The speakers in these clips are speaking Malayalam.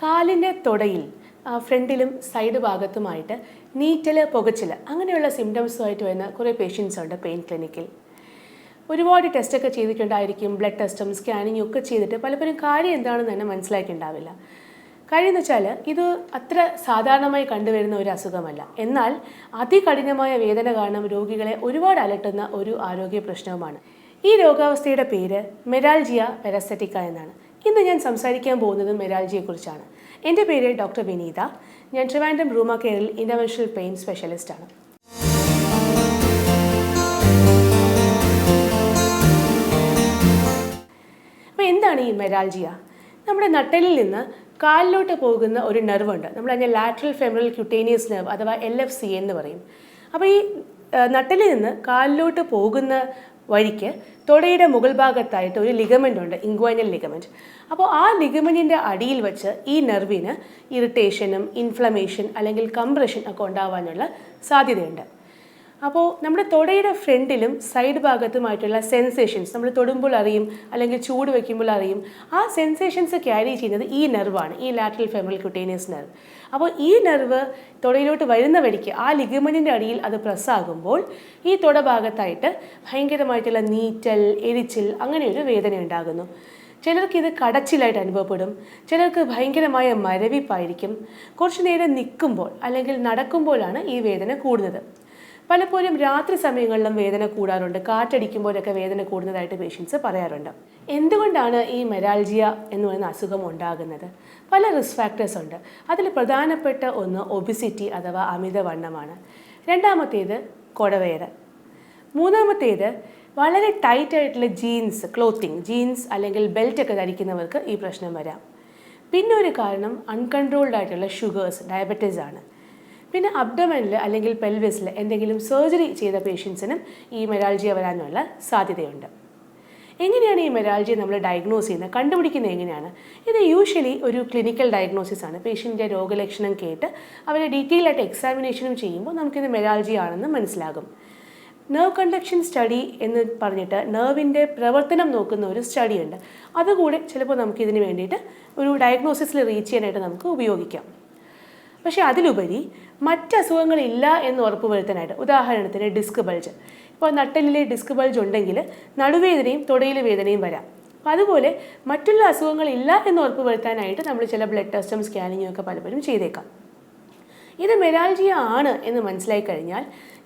കാലിൻ്റെ തൊടയിൽ ഫ്രണ്ടിലും സൈഡ് ഭാഗത്തുമായിട്ട് നീറ്റൽ പുകച്ചിൽ അങ്ങനെയുള്ള സിംറ്റംസുമായിട്ട് വരുന്ന കുറേ പേഷ്യൻസ് ഉണ്ട് പെയിൻ ക്ലിനിക്കിൽ. ഒരുപാട് ടെസ്റ്റൊക്കെ ചെയ്തിട്ടുണ്ടായിരിക്കും, ബ്ലഡ് ടെസ്റ്റും സ്കാനിങ്ങും ഒക്കെ ചെയ്തിട്ട് പലപ്പോഴും കാര്യം എന്താണെന്ന് തന്നെ മനസ്സിലാക്കിയിട്ടുണ്ടാവില്ല. കാര്യം എന്ന് വെച്ചാൽ ഇത് അത്ര സാധാരണമായി കണ്ടുവരുന്ന ഒരു അസുഖമല്ല, എന്നാൽ അതികഠിനമായ വേദന കാരണം രോഗികളെ ഒരുപാട് അലട്ടുന്ന ഒരു ആരോഗ്യ പ്രശ്നവുമാണ്. ഈ രോഗാവസ്ഥയുടെ പേര് മെരാൽജിയ പെരസ്തെറ്റിക്ക എന്നാണ്. ഇന്ന് ഞാൻ സംസാരിക്കാൻ പോകുന്നത് മെരാൽജിയെക്കുറിച്ചാണ്. എൻ്റെ പേര് ഡോക്ടർ വിനീത. ഞാൻ ട്രിവാൻഡ്രം റൂമ കെയറിൽ ഇൻ്റർവെൻഷണൽ പെയിൻ സ്പെഷ്യലിസ്റ്റാണ്. അപ്പോൾ എന്താണ് ഈ മെരാൽജിയ? നമ്മുടെ നട്ടെല്ലിൽ നിന്ന് കാലിലോട്ട് പോകുന്ന ഒരു നെർവുണ്ട്, നമ്മൾ അതിനെ ലാറ്ററൽ ഫെമറൽ ക്യൂട്ടേനിയസ് നെർവ് അഥവാ LFC എന്ന് പറയും. അപ്പോൾ ഈ നട്ടെല്ലിൽ നിന്ന് കാലിലോട്ട് പോകുന്ന വഴിക്ക് തൊടയുടെ മുകൾ ഭാഗത്തായിട്ട് ഒരു ലിഗമെൻ്റ് ഉണ്ട്, ഇൻഗ്വൈനൽ ലിഗമെൻറ്റ്. അപ്പോൾ ആ ലിഗമെൻറ്റിൻ്റെ അടിയിൽ വെച്ച് ഈ നെർവിന് ഇറിറ്റേഷനും ഇൻഫ്ലമേഷൻ അല്ലെങ്കിൽ കംപ്രഷൻ ഒക്കെ ഉണ്ടാവാനുള്ള സാധ്യതയുണ്ട്. അപ്പോൾ നമ്മുടെ തൊടയുടെ ഫ്രണ്ടിലും സൈഡ് ഭാഗത്തുമായിട്ടുള്ള സെൻസേഷൻസ് നമ്മൾ തൊടുമ്പോൾ അറിയും, അല്ലെങ്കിൽ ചൂട് വയ്ക്കുമ്പോൾ അറിയും. ആ സെൻസേഷൻസ് ക്യാരി ചെയ്യുന്നത് ഈ നെർവാണ്, ഈ ലാറ്ററൽ ഫെമറൽ ക്യൂട്ടേനിയസ് നെർവ്. അപ്പോൾ ഈ നെർവ് തൊടയിലോട്ട് വരുന്ന വഴിക്ക് ആ ലിഗമെൻറ്റിൻ്റെ അടിയിൽ അത് പ്രസ്സാകുമ്പോൾ ഈ തൊട ഭാഗത്തായിട്ട് ഭയങ്കരമായിട്ടുള്ള നീറ്റൽ, എരിച്ചിൽ അങ്ങനെയൊരു വേദന ഉണ്ടാകുന്നു. ചിലർക്ക് ഇത് കടച്ചിലായിട്ട് അനുഭവപ്പെടും, ചിലർക്ക് ഭയങ്കരമായ മരവിപ്പായിരിക്കും. കുറച്ച് നേരം നിൽക്കുമ്പോൾ അല്ലെങ്കിൽ നടക്കുമ്പോഴാണ് ഈ വേദന കൂടുന്നത്. പലപ്പോഴും രാത്രി സമയങ്ങളിലും വേദന കൂടാറുണ്ട്, കാറ്റടിക്കുമ്പോഴൊക്കെ വേദന കൂടുന്നതായിട്ട് പേഷ്യൻസ് പറയാറുണ്ട്. എന്തുകൊണ്ടാണ് ഈ മെരാൽജിയ എന്ന് പറയുന്ന അസുഖം ഉണ്ടാകുന്നത്? പല റിസ്ക് ഫാക്ടേഴ്സ് ഉണ്ട്. അതിൽ പ്രധാനപ്പെട്ട ഒന്ന് ഒബിസിറ്റി അഥവാ അമിതവണ്ണമാണ്. രണ്ടാമത്തേത് കുടവേറ്. മൂന്നാമത്തേത് വളരെ ടൈറ്റായിട്ടുള്ള ജീൻസ് അല്ലെങ്കിൽ ബെൽറ്റ് ഒക്കെ ധരിക്കുന്നവർക്ക് ഈ പ്രശ്നം വരാം. പിന്നെ ഒരു കാരണം അൺകൺട്രോൾഡ് ആയിട്ടുള്ള ഷുഗേഴ്സ്, ഡയബറ്റീസ് ആണ്. പിന്നെ അബ്ഡമനിൽ അല്ലെങ്കിൽ പെൽവിസിൽ എന്തെങ്കിലും സർജറി ചെയ്ത പേഷ്യൻസിനും ഈ മെരാൽജിയ വരാനുള്ള സാധ്യതയുണ്ട്. എങ്ങനെയാണ് ഈ മെരാൽജിയ നമ്മൾ ഡയഗ്നോസ് ചെയ്യുന്നത്, കണ്ടുപിടിക്കുന്നത് എങ്ങനെയാണ്? ഇത് യൂഷ്വലി ഒരു ക്ലിനിക്കൽ ഡയഗ്നോസിസ് ആണ്. പേഷ്യൻ്റെ രോഗലക്ഷണം കേട്ട് അവരെ ഡീറ്റെയിൽ ആയിട്ട് എക്സാമിനേഷനും ചെയ്യുമ്പോൾ നമുക്കിത് മെരാൽജിയ ആണെന്ന് മനസ്സിലാകും. നെർവ് കണ്ടക്ഷൻ സ്റ്റഡി എന്ന് പറഞ്ഞിട്ട് നെർവിൻ്റെ പ്രവർത്തനം നോക്കുന്ന ഒരു സ്റ്റഡി ഉണ്ട്. അതുകൂടെ ചിലപ്പോൾ നമുക്കിതിന് വേണ്ടിയിട്ട് ഒരു ഡയഗ്നോസിസിൽ റീച്ച് ചെയ്യാനായിട്ട് നമുക്ക് ഉപയോഗിക്കാം. പക്ഷേ അതിലുപരി മറ്റസുഖങ്ങളില്ല എന്ന് ഉറപ്പുവരുത്താനായിട്ട്, ഉദാഹരണത്തിന് ഡിസ്ക് ബൾജ്, ഇപ്പോൾ നട്ടെല്ലിലെ ഡിസ്ക് ബൾജ് ഉണ്ടെങ്കിൽ നടുവേദനയും തൊടയിലെ വേദനയും വരാം. അപ്പോൾ അതുപോലെ മറ്റുള്ള അസുഖങ്ങളില്ല എന്ന് ഉറപ്പുവരുത്താനായിട്ട് നമ്മൾ ചില ബ്ലഡ് ടെസ്റ്റും സ്കാനിങ്ങും ഒക്കെ പലപ്പോഴും ചെയ്തേക്കാം. ഇത് മെരാൽജിയ ആണ് എന്ന് മനസ്സിലായി കഴിഞ്ഞാൽ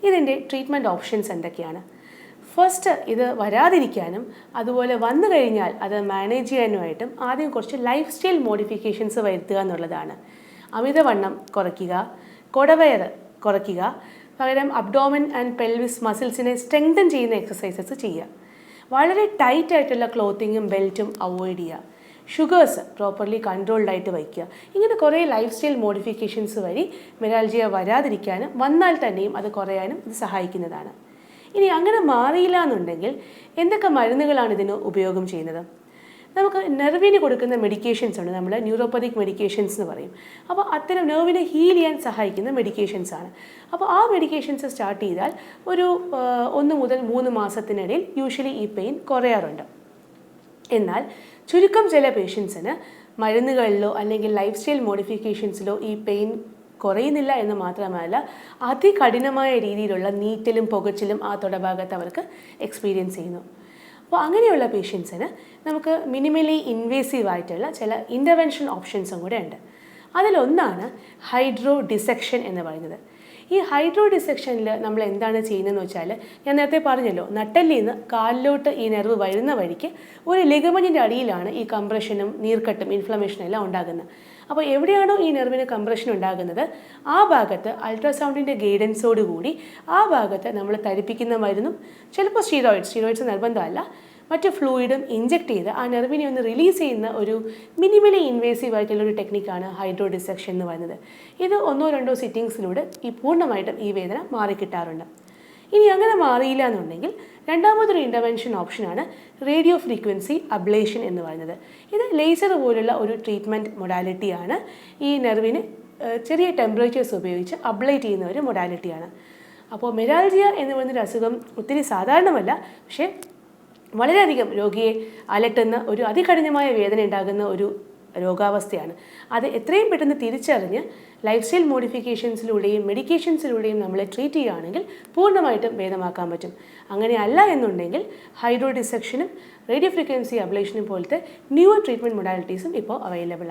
ഇതിൻ്റെ ട്രീറ്റ്മെൻറ്റ് ഓപ്ഷൻസ് എന്തൊക്കെയാണ്? ഫസ്റ്റ്, ഇത് വരാതിരിക്കാനും അതുപോലെ വന്നു കഴിഞ്ഞാൽ അത് മാനേജ് ചെയ്യാനുമായിട്ടും ആദ്യം കുറച്ച് ലൈഫ് സ്റ്റൈൽ മോഡിഫിക്കേഷൻസ് വരുത്തുക എന്നുള്ളതാണ്. അമിതവണ്ണം കുറയ്ക്കുക, കുടവയർ കുറയ്ക്കുക, പകരം അബ്ഡോമൻ ആൻഡ് പെൽവിസ് മസിൽസിനെ സ്ട്രെങ്തൻ ചെയ്യുന്ന എക്സസൈസസ് ചെയ്യുക. വളരെ ടൈറ്റ് ആയിട്ടുള്ള ക്ലോത്തിങ്ങും ബെൽറ്റും അവോയ്ഡ് ചെയ്യുക. ഷുഗേഴ്സ് പ്രോപ്പർലി കൺട്രോൾഡ് ആയിട്ട് വയ്ക്കുക. ഇങ്ങനെ കുറേ ലൈഫ് സ്റ്റൈൽ മോഡിഫിക്കേഷൻസ് വഴി മെരാൽജിയ വരാതിരിക്കാനും വന്നാൽ തന്നെയും അത് കുറയാനും ഇത് സഹായിക്കുന്നതാണ്. ഇനി അങ്ങനെ മാറിയില്ല എന്നുണ്ടെങ്കിൽ എന്തൊക്കെ മരുന്നുകളാണ് ഇതിന് ഉപയോഗം ചെയ്യുന്നത്? നമുക്ക് നെർവിന് കൊടുക്കുന്ന മെഡിക്കേഷൻസ് ഉണ്ട്, നമ്മൾ ന്യൂറോപ്പതിക് മെഡിക്കേഷൻസ് എന്ന് പറയും. അപ്പോൾ അത്തരം നെർവിനെ ഹീൽ ചെയ്യാൻ സഹായിക്കുന്ന മെഡിക്കേഷൻസ് ആണ്. അപ്പോൾ ആ മെഡിക്കേഷൻസ് സ്റ്റാർട്ട് ചെയ്താൽ ഒരു 1 മുതൽ 3 മാസത്തിനിടയിൽ യൂഷ്വലി ഈ പെയിൻ കുറയാറുണ്ട്. എന്നാൽ ചുരുക്കം ചില പേഷ്യൻസിന് മരുന്നുകളിലോ അല്ലെങ്കിൽ ലൈഫ് സ്റ്റൈൽ മോഡിഫിക്കേഷൻസിലോ ഈ പെയിൻ കുറയുന്നില്ല എന്ന് മാത്രമല്ല, അതികഠിനമായ രീതിയിലുള്ള നീറ്റലും പുകച്ചിലും ആ തൊടഭാഗത്ത് അവർക്ക് എക്സ്പീരിയൻസ് ചെയ്യുന്നു. അപ്പോൾ അങ്ങനെയുള്ള പേഷ്യൻസിന് നമുക്ക് മിനിമലി ഇൻവേസീവ് ആയിട്ടുള്ള ചില ഇൻ്റർവെൻഷൻ ഓപ്ഷൻസും കൂടെ ഉണ്ട്. അതിലൊന്നാണ് ഹൈഡ്രോ ഡിസെക്ഷൻ എന്ന് പറയുന്നത്. ഈ ഹൈഡ്രോ ഡിസെക്ഷനിൽ നമ്മൾ എന്താണ് ചെയ്യുന്നതെന്ന് വെച്ചാൽ, ഞാൻ നേരത്തെ പറഞ്ഞല്ലോ, നട്ടെല്ലിൽ നിന്ന് കാലിലോട്ട് ഈ നെർവ് വരുന്ന വഴിക്ക് ഒരു ലിഗമെൻറ്റിൻ്റെ അടിയിലാണ് ഈ കംപ്രഷനും നീർക്കെട്ടും ഇൻഫ്ലമേഷനും എല്ലാം ഉണ്ടാകുന്നത്. അപ്പോൾ എവിടെയാണോ ഈ നെർവിന് കംപ്രഷൻ ഉണ്ടാകുന്നത് ആ ഭാഗത്ത് അൾട്രാസൗണ്ടിൻ്റെ ഗൈഡൻസോടുകൂടി ആ ഭാഗത്ത് നമ്മൾ തരിപ്പിക്കുന്ന മരുന്നും ചിലപ്പോൾ സ്റ്റീറോയിഡ്സ് നിർബന്ധമല്ല, മറ്റ് ഫ്ലൂയിഡും ഇഞ്ചെക്ട് ചെയ്ത് ആ നെർവിനെ ഒന്ന് റിലീസ് ചെയ്യുന്ന ഒരു മിനിമലി ഇൻവേസീവ് ആയിട്ടുള്ള ഒരു ടെക്നിക്കാണ് ഹൈഡ്രോ ഡിസെക്ഷൻ എന്ന് പറയുന്നത്. ഇത് 1-2 സിറ്റിങ്സിലൂടെ പൂർണ്ണമായിട്ടും ഈ വേദന മാറിക്കിട്ടാറുണ്ട്. ഇനി അങ്ങനെ മാറിയില്ല എന്നുണ്ടെങ്കിൽ രണ്ടാമതൊരു ഇൻ്റർവെൻഷൻ ഓപ്ഷനാണ് റേഡിയോ ഫ്രീക്വൻസി അബ്ലേഷൻ എന്ന് പറയുന്നത്. ഇത് ലേസർ പോലുള്ള ഒരു ട്രീറ്റ്മെൻറ്റ് മൊഡാലിറ്റിയാണ്. ഈ നെർവിന് ചെറിയ ടെമ്പറേച്ചേഴ്സ് ഉപയോഗിച്ച് അബ്ലേറ്റ് ചെയ്യുന്ന ഒരു മൊഡാലിറ്റിയാണ്. അപ്പോൾ മെരാൽജിയ എന്ന് പറയുന്നൊരു അസുഖം ഒത്തിരി സാധാരണമല്ല, പക്ഷേ വളരെയധികം രോഗിയെ അലട്ടുന്ന ഒരു അതികഠിനമായ വേദന ഉണ്ടാകുന്ന ഒരു രോഗാവസ്ഥയാണ്. അത് എത്രയും പെട്ടെന്ന് തിരിച്ചറിഞ്ഞ് ലൈഫ് സ്റ്റൈൽ മോഡിഫിക്കേഷൻസിലൂടെയും മെഡിക്കേഷൻസിലൂടെയും നമ്മളെ ട്രീറ്റ് ചെയ്യുകയാണെങ്കിൽ പൂർണ്ണമായിട്ടും ഭേദമാക്കാൻ പറ്റും. അങ്ങനെ അല്ല എന്നുണ്ടെങ്കിൽ ഹൈഡ്രോ ഡിസെക്ഷനും റേഡിയോ ഫ്രീക്വൻസി അബ്ലേഷനും പോലത്തെ ന്യൂവർ ട്രീറ്റ്മെൻറ്റ് മൊഡാലിറ്റീസും ഇപ്പോൾ അവൈലബിൾ ആണ്.